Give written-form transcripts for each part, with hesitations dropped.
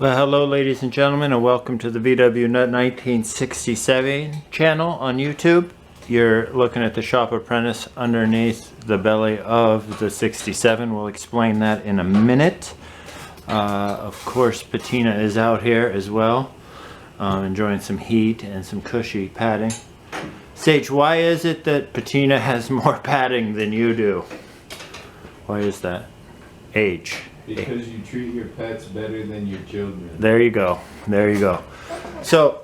Well, hello ladies and gentlemen, and welcome to the vwnut 1967 channel on YouTube. You're looking at the shop apprentice underneath the belly of the 67. We'll explain that in a minute. Of course, Patina is out here as well, enjoying some heat and some cushy padding. Sage, why is it that Patina has more padding than you do? Why is that? Age. Because you treat your pets better than your children. There you go. There you go. So,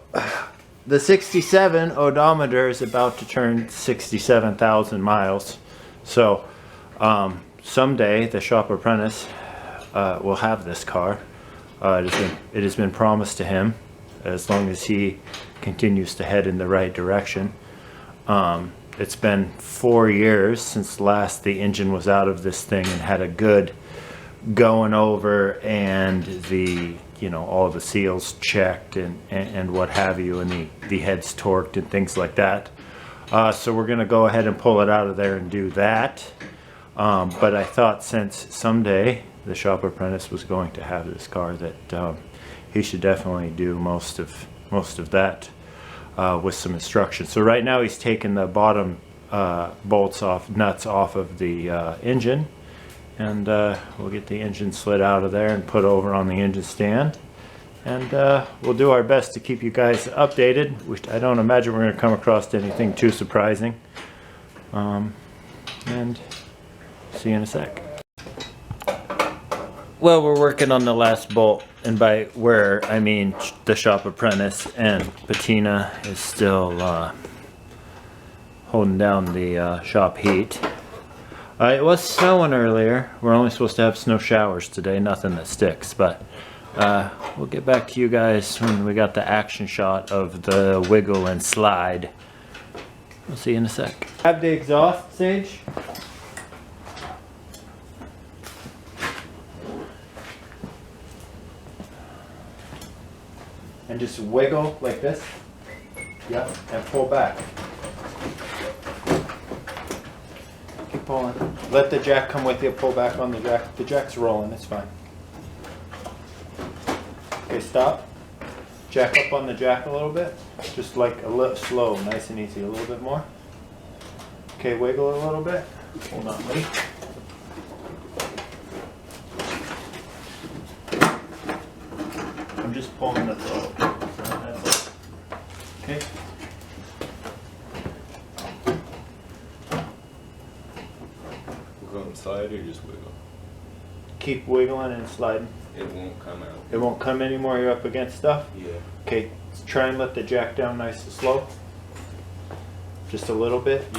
the 67 odometer is about to turn 67,000 miles. So, someday the shop apprentice will have this car. It has been promised to him as long as he continues to head in the right direction. It's been 4 years since last the engine was out of this thing and had a good going over, and all the seals checked and what have you, and the heads torqued and things like that. So we're gonna go ahead and pull it out of there and do that. But I thought since someday the shop apprentice was going to have this car that he should definitely do most of that with some instructions. So right now he's taking the bottom nuts off of the engine. And we'll get the engine slid out of there and put over on the engine stand. And we'll do our best to keep you guys updated. I don't imagine we're going to come across anything too surprising. And see you in a sec. Well, we're working on the last bolt. And by we're, I mean the shop apprentice, and Patina is still holding down the shop heat. It was snowing earlier. We're only supposed to have snow showers today, nothing that sticks, but we'll get back to you guys when we got the action shot of the wiggle and slide. We'll see you in a sec. Grab the exhaust, Sage. And just wiggle like this. Yep, and pull back. Pulling. Let the jack come with you. Pull back on the jack. The jack's rolling. It's fine. Okay, stop. Jack up on the jack a little bit. Just like a little slow, nice and easy. A little bit more. Okay, wiggle it a little bit. Hold on, wait. I'm just pulling the throttle. That's it. Okay. Slide or just wiggle? Keep wiggling and sliding. It won't come out. It won't come anymore. You're up against stuff? Yeah. Okay, try and let the jack down nice and slow. Just a little bit.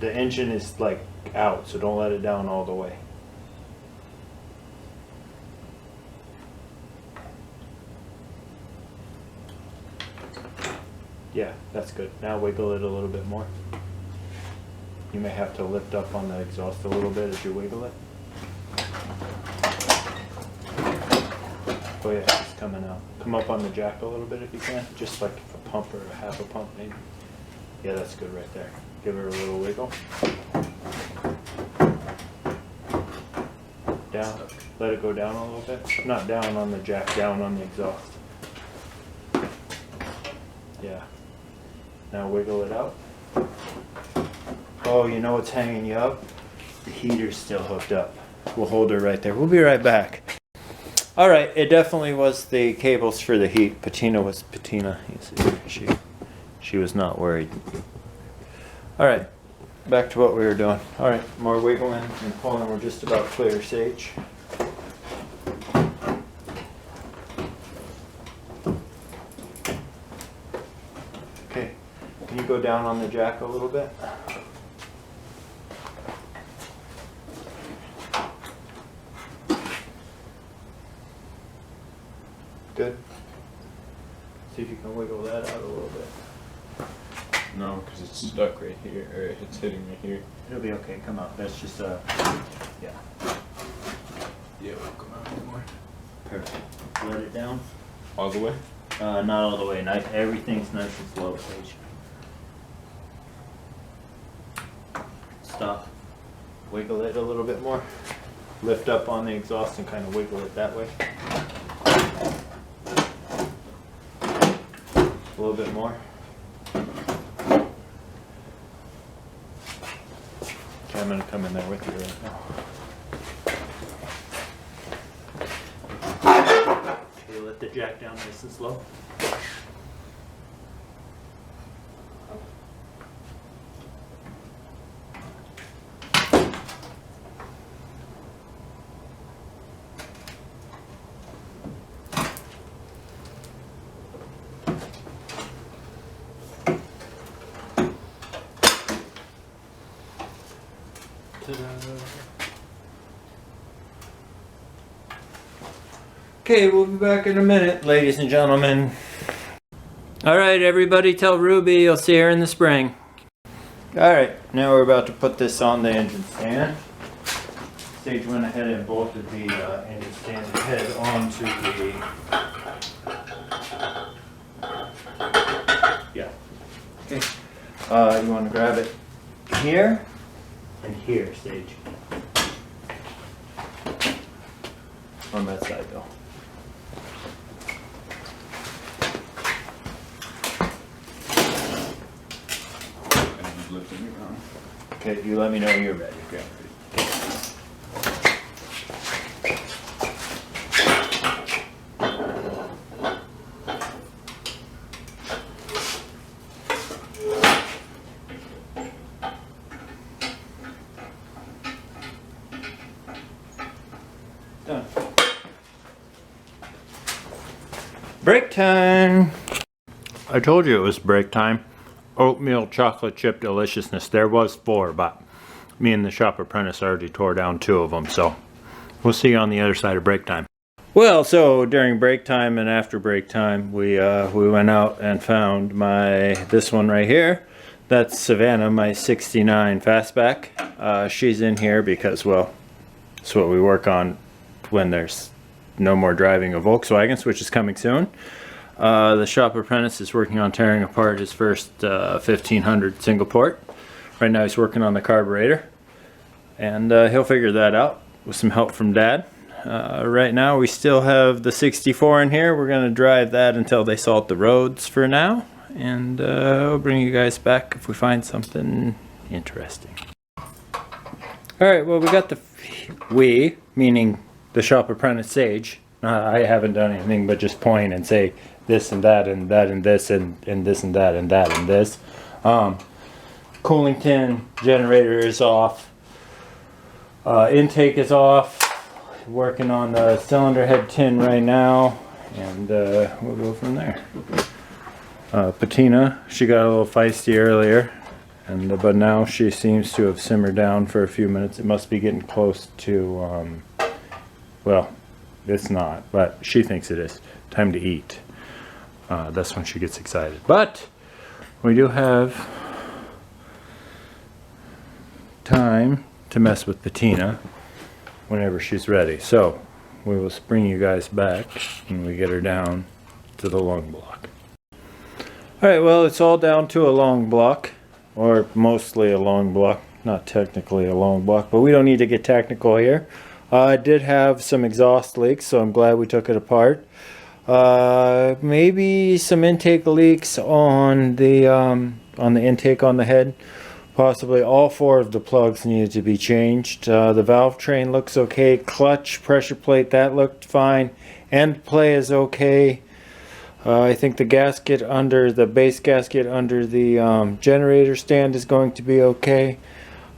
The engine is like out, so don't let it down all the way. Yeah, that's good. Now wiggle it a little bit more. You may have to lift up on the exhaust a little bit as you wiggle it. Oh yeah, it's coming out. Come up on the jack a little bit if you can. Just like a pump or a half a pump maybe. Yeah, that's good right there. Give her a little wiggle. Down. Let it go down a little bit. Not down on the jack, down on the exhaust. Yeah. Now wiggle it out. Oh, you know what's hanging you up? The heater's still hooked up. We'll hold her right there. We'll be right back. Alright, it definitely was the cables for the heat. Patina. She was not worried. Alright, back to what we were doing. Alright, more wiggling and pulling. We're just about clear, Sage. Okay, can you go down on the jack a little bit? Good. See if you can wiggle that out a little bit. No, because it's stuck right here, or it's hitting me here. It'll be okay. Come out. That's just yeah. Yeah, it won't come out anymore. Perfect. Let it down. All the way? Not all the way. Everything's nice and slow, Sage. Stop. Wiggle it a little bit more. Lift up on the exhaust and kind of wiggle it that way. little bit more. Okay, I'm gonna come in there with you right now. Okay, let the jack down nice and slow. Okay, we'll be back in a minute, ladies and gentlemen. Alright, everybody tell Ruby you'll see her in the spring. Alright, now we're about to put this on the engine stand. Sage went ahead and bolted the engine stand head onto the... Yeah. Okay. You want to grab it here and here, Sage. On that side though. Okay, you let me know you're ready. Okay. Done. Break time! I told you it was break time. Oatmeal chocolate chip deliciousness. There was 4, but me and the shop apprentice already tore down 2 of them, so we'll see you on the other side of break time. Well, so during break time and after break time, we went out and found this one right here. That's Savannah, my 69 fastback. She's in here because, well, it's what we work on when there's no more driving of Volkswagens, which is coming soon. The shop apprentice is working on tearing apart his first 1500 single port. Right now he's working on the carburetor, and he'll figure that out with some help from Dad. Right now we still have the 64 in here. We're going to drive that until they salt the roads for now, and I'll bring you guys back if we find something interesting. Alright, well, we got meaning the shop apprentice Sage. I haven't done anything but just point and say this and that and that and this and this and that and that and this. Cooling tin generator is off. Intake is off. Working on the cylinder head tin right now, and we'll go from there. Patina, she got a little feisty earlier, but now she seems to have simmered down for a few minutes. It must be getting close to, well, it's not, but she thinks it is. Time to eat. That's when she gets excited. But we do have time to mess with Patina whenever she's ready. So we will bring you guys back when we get her down to the long block. Alright, well, it's all down to a long block, or mostly a long block. Not technically a long block, but we don't need to get technical here. I did have some exhaust leaks, so I'm glad we took it apart. Maybe some intake leaks on the intake on the head. Possibly all 4 of the plugs needed to be changed. The valve train looks okay. Clutch, pressure plate, that looked fine. End play is okay. I think the gasket the base gasket under the generator stand is going to be okay.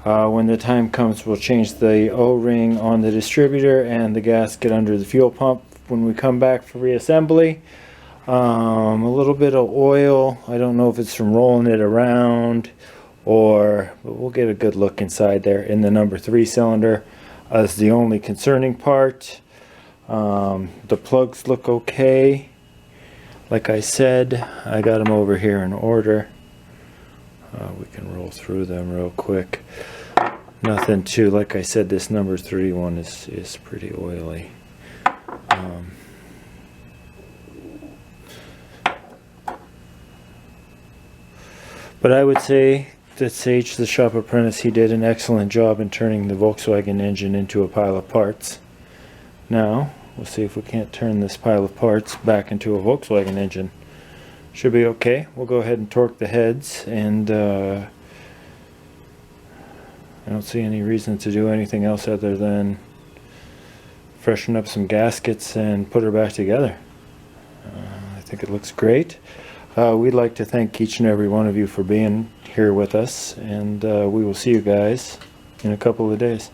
When the time comes, we'll change the O-ring on the distributor and the gasket under the fuel pump when we come back for reassembly. A little bit of oil. I don't know if it's from rolling it around, but we'll get a good look inside there. In the number 3 cylinder is the only concerning part. The plugs look okay. Like I said, I got them over here in order. We can roll through them real quick. Nothing too, like I said, this number 3 one is pretty oily. But I would say that Sage, the shop apprentice, he did an excellent job in turning the Volkswagen engine into a pile of parts. Now, we'll see if we can't turn this pile of parts back into a Volkswagen engine. should be okay. We'll go ahead and torque the heads, and I don't see any reason to do anything else other than freshen up some gaskets and put her back together. I think it looks great. We'd like to thank each and every one of you for being here with us, and we will see you guys in a couple of days.